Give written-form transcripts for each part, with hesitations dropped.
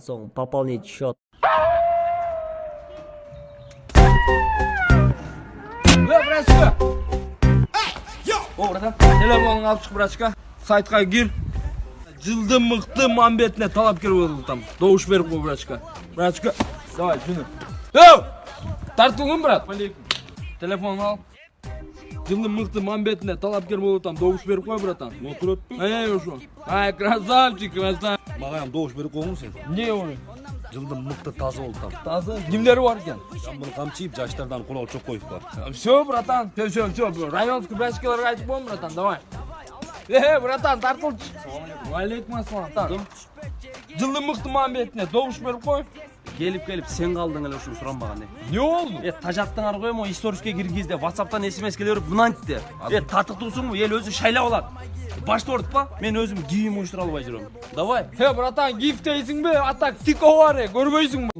соң пополнить счет. Брачка! О, братан, телефоныңды алып шық, брачка. Сайтқа кір. Жылдың мықты мамбетіне талапкер болдым. Добуш беріп қой, брачка. Брачка, давай, жүні. Тартылғын, брат. Телефоныңды ал. Жылдың мықты мамбетіне талапкер болдым. Добуш беріп қой, братан. Отыр өтпей. Ошо. Ай, красавчик, красавчик. Маған добуш беріп қойғың сен. Не оны? Жылдың мықты тазы болдым. Тазы? Немдері бар екен? Жамбыл қамчиып, жаштардан қолау çok қойып бар. Все, братан. Все. Районский брачкаларға айтып болым, братан, давай. Братан, тартылчы. Алейкум ассалам. Жылдың мықты мамбетіне добуш беріп қой. Келіп сен қалдың әлі ушуну суранбаган. Не oldu? Тажаттыңар ғой, мо историческе киргизде WhatsApp'тан SMS келип мынантипти. Татыктуусуңбу, эл өзү шайлап алат. Башты ордуппа? Мен өзүм кийим уюштура албай жүрөм. Давай. Братан, гифт дейсиң бе? Атак тико бар, көрбөйсүңбү?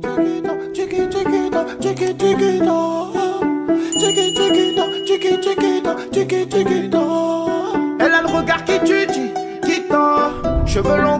Elle a le regard qui tue, cheveux longs